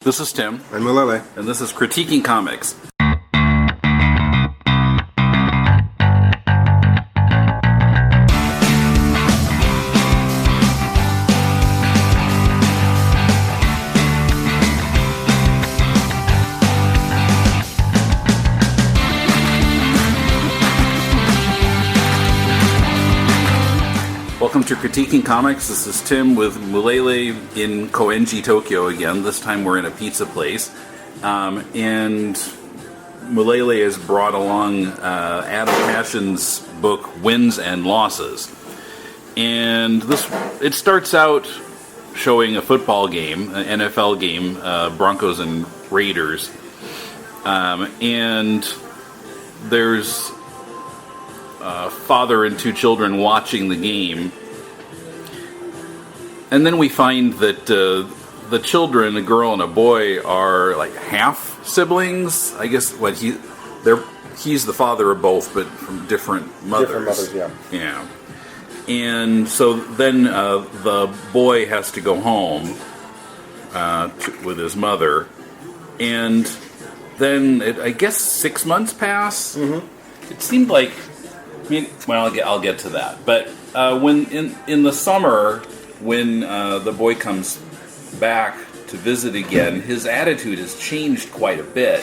This is Tim. I'm Mulele. And this is Critiquing Comics. Welcome to Critiquing Comics. This is Tim with Mulele in Koenji, Tokyo again. This time we're in a pizza place. And Mulele has brought along Adam Pasion's book, Wins and Losses. And it starts out showing a football game, an NFL game, Broncos and Raiders. And there's father and two children watching the game, and then we find that the children, a girl and a boy, are like half siblings. I guess he's the father of both, but from different mothers. Different mothers, yeah. Yeah. And so then the boy has to go home with his mother, and then I guess 6 months pass. Mm-hmm. It seemed like. I'll get to that. But when in the summer, when the boy comes back to visit again, his attitude has changed quite a bit,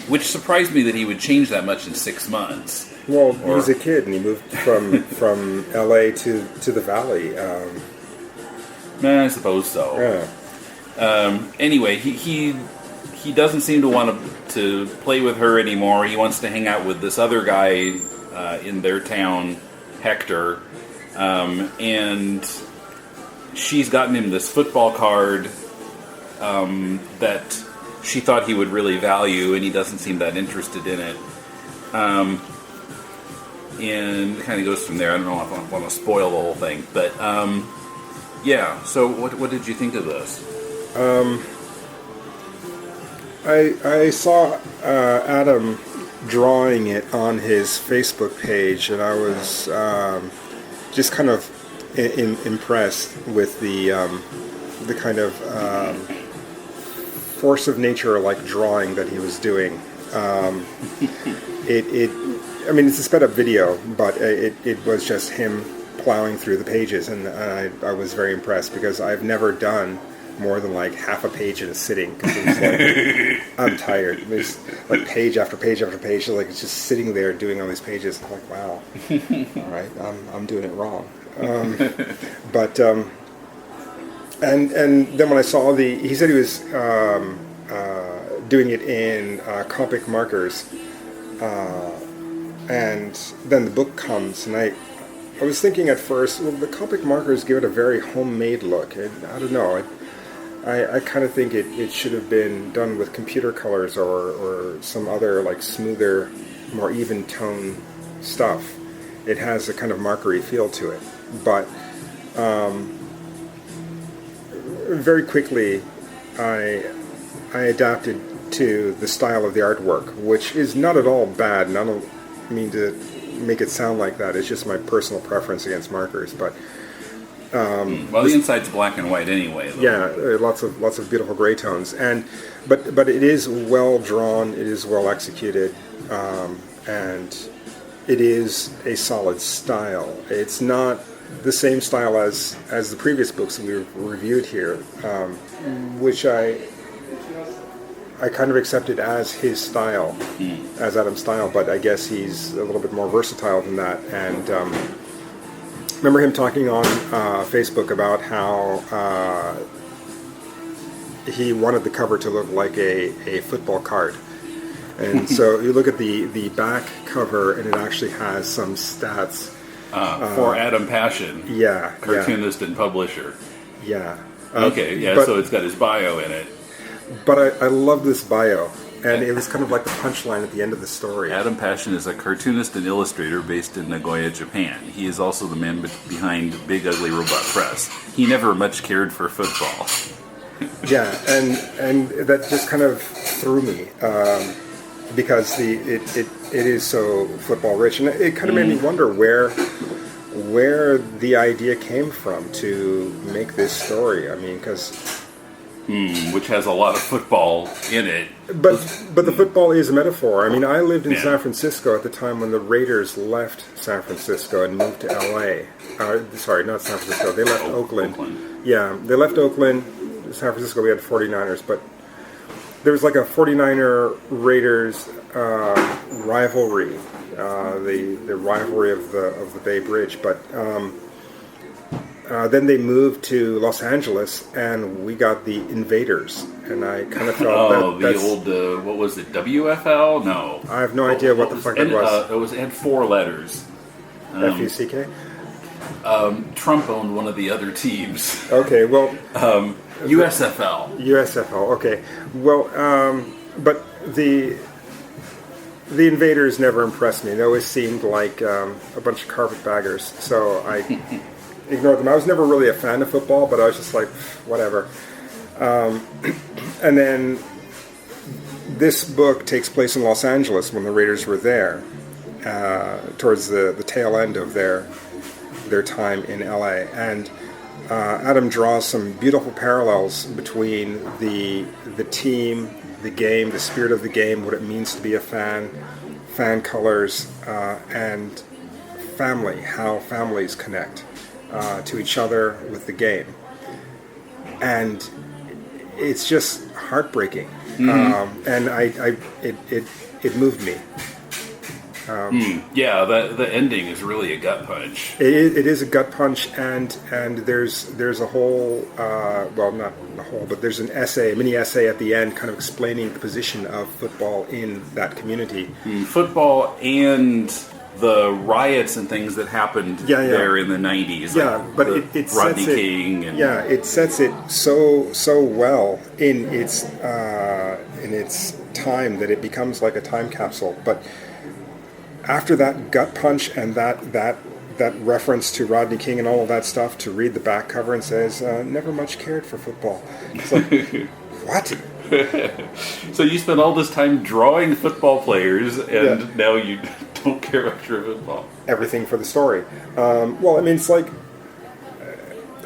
which surprised me that he would change that much in 6 months. Well, he was a kid, and he moved from L.A. to the Valley. I suppose so. Yeah. Anyway, he doesn't seem to want to play with her anymore. He wants to hang out with this other guy in their town, Hector, and she's gotten him this football card that she thought he would really value, and he doesn't seem that interested in it. And it kind of goes from there. I don't know if I want to spoil the whole thing, but yeah. So what did you think of this? I saw Adam drawing it on his Facebook page, and I was just kind of impressed with the kind of force of nature like drawing that he was doing. It's a sped up video, but it was just him plowing through the pages, and I was very impressed because I've never done more than like half a page in a sitting, because it's like I'm tired. There's like page after page after page, like it's just sitting there doing all these pages. I'm like, wow, all right, I'm doing it wrong. But and then when I saw he said he was doing it in Copic markers, and then the book comes, and I was thinking at first, well, the Copic markers give it a very homemade look. I don't know. I kind of think it should have been done with computer colors or some other like smoother, more even tone stuff. It has a kind of markery feel to it. But very quickly I adapted to the style of the artwork, which is not at all bad, and I don't mean to make it sound like that. It's just my personal preference against markers, but the inside's black and white anyway, though. Yeah, lots of beautiful gray tones, but it is well drawn, it is well executed, and it is a solid style. It's not the same style as the previous books that we've reviewed here, which I kind of accepted as his style, as Adam's style, but I guess he's a little bit more versatile than that, and remember him talking on Facebook about how he wanted the cover to look like a football card. And so you look at the back cover, and it actually has some stats. For Adam Pasion. Yeah. Cartoonist and publisher. Yeah. So it's got his bio in it. But I love this bio. And it was kind of like the punchline at the end of the story. Adam Pasion is a cartoonist and illustrator based in Nagoya, Japan. He is also the man behind Big Ugly Robot Press. He never much cared for football. Yeah, and that just kind of threw me, because it is so football rich, and it kind of made me wonder where the idea came from to make this story. I mean, because which has a lot of football in it. But the football is a metaphor. I mean, I lived in San Francisco at the time when the Raiders left San Francisco and moved to L.A. Sorry, not San Francisco. They left Oakland. Yeah, they left Oakland. San Francisco, we had 49ers, but there was like a 49er Raiders rivalry, the rivalry of the Bay Bridge. But then they moved to Los Angeles, and we got the Invaders. And I kind of felt the old what was it? WFL? No, I have no idea what the fuck it was. It had 4 letters. FUCK. Trump owned one of the other teams. Okay, well, USFL. USFL. Okay, well, but the Invaders never impressed me. They always seemed like a bunch of carpetbaggers. So I ignored them. I was never really a fan of football, but I was just like, whatever. And then this book takes place in Los Angeles when the Raiders were there, towards the tail end of their time in LA. And Adam draws some beautiful parallels between the team, the game, the spirit of the game, what it means to be a fan colors, and family, how families connect to each other with the game. And it's just heartbreaking. And it moved me. Yeah, the ending is really a gut punch. It is a gut punch, and there's a whole, well, not a whole, but there's an essay, a mini essay at the end, kind of explaining the position of football in that community. Football and the riots and things that happened there in the 90s. Yeah, like but it Rodney sets King. And it sets it so well in its time that it becomes like a time capsule. But after that gut punch and that reference to Rodney King and all of that stuff, to read the back cover and says, never much cared for football. It's like, what? So you spent all this time drawing football players, and now you don't care about your football. Everything for the story. Well, I mean, it's like,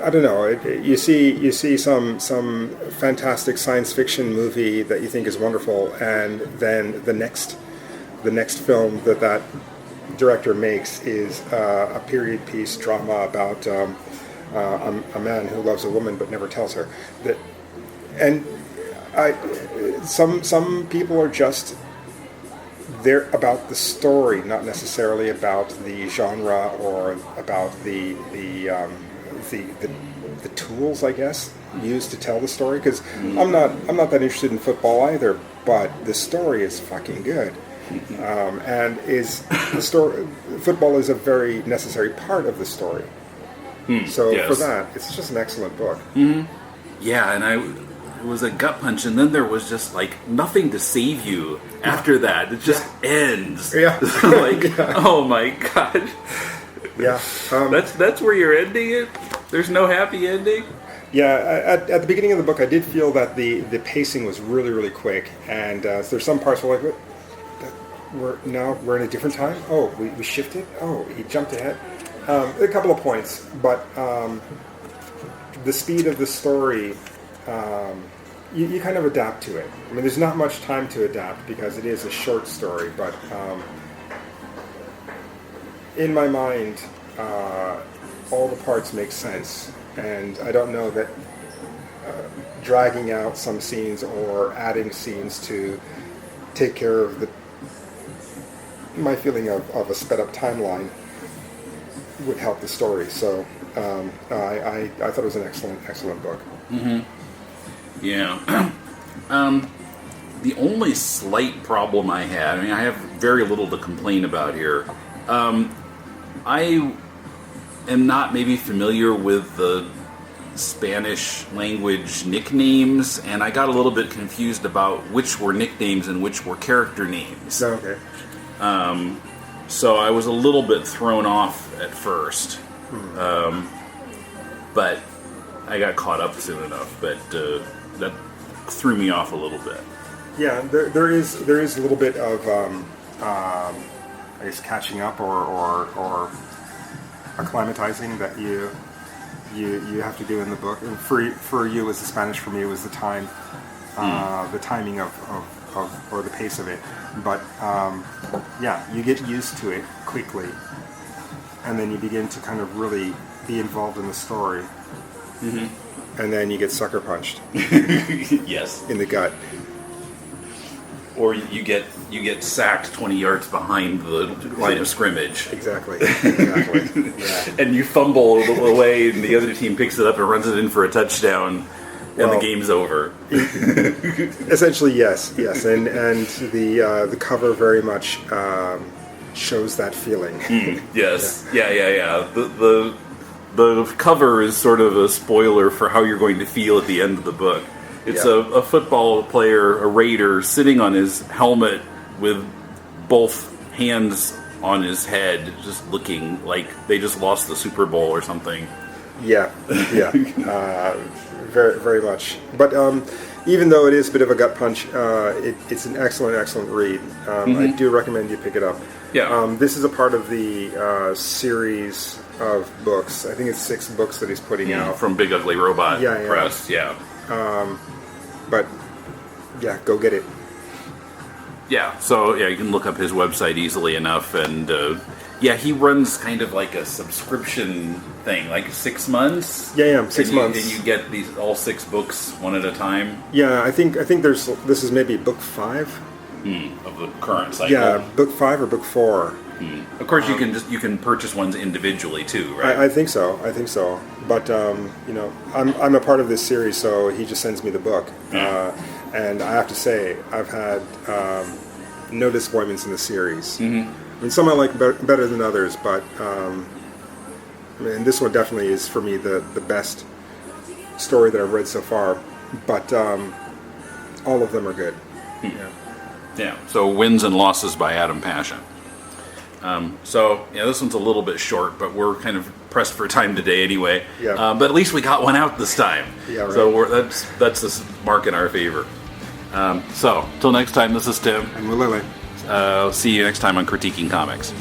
I don't know. You see some fantastic science fiction movie that you think is wonderful, and then the next film that director makes is a period piece drama about a man who loves a woman but never tells her. Some people are just there about the story, not necessarily about the genre or about the tools, I guess, used to tell the story. Because I'm not that interested in football either, but the story is fucking good. And is the story? Football is a very necessary part of the story. So for that, it's just an excellent book. Yeah, and it was a gut punch, and then there was just like nothing to save you after that. It just ends. Yeah, oh my god. Yeah, that's where you're ending it. There's no happy ending. Yeah, at the beginning of the book, I did feel that the pacing was really, really quick, and so there's some parts where like, we're in a different time. Oh, we shifted. Oh, he jumped ahead. A couple of points, but the speed of the story, you kind of adapt to it. I mean, there's not much time to adapt because it is a short story, but in my mind, all the parts make sense, and I don't know that dragging out some scenes or adding scenes to take care of my feeling of a sped up timeline would help the story. So I thought it was an excellent book. Yeah. The only slight problem I had, I mean, I have very little to complain about here. I am not maybe familiar with the Spanish language nicknames, and I got a little bit confused about which were nicknames and which were character names. Okay. So I was a little bit thrown off at first. But I got caught up soon enough, but that threw me off a little bit. Yeah, there is a little bit of I guess catching up or acclimatizing that you have to do in the book. And for you, it was the Spanish. For me, it was the time, the timing of or the pace of it. But yeah, you get used to it quickly, and then you begin to kind of really be involved in the story. And then you get sucker punched Yes. in the gut. Or you get sacked 20 yards behind the line of scrimmage. Exactly. Yeah. And you fumble away, and the other team picks it up and runs it in for a touchdown, and the game's over. Essentially, yes, and the cover very much shows that feeling. Yes, yeah. The cover is sort of a spoiler for how you're going to feel at the end of the book. It's a football player, a Raider, sitting on his helmet with both hands on his head, just looking like they just lost the Super Bowl or something. Yeah, very, very much. But even though it is a bit of a gut punch, it's an excellent read. I do recommend you pick it up. Yeah. This is a part of the series of books. I think it's 6 books that he's putting out. From Big Ugly Robot Yeah. Press, yeah. But yeah, go get it. Yeah, so you can look up his website easily enough, and he runs kind of like a subscription thing, like 6 months. Yeah, 6 months. And you get all 6 books one at a time. Yeah, I think this is maybe book 5 of the current cycle. Yeah, book 5 or book 4. Of course, you can purchase ones individually too, right? I think so. But I'm a part of this series, so he just sends me the book, and I have to say I've had no disappointments in the series. I mean, some I like better than others, but and this one definitely is for me the best story that I've read so far. But all of them are good. Yeah. So Wins and Losses by Adam Pasion. This one's a little bit short, but we're kind of pressed for time today anyway. Yeah. But at least we got one out this time. Yeah, right. So that's the mark in our favor. Till next time, this is Tim. And Mulele. See you next time on Critiquing Comics.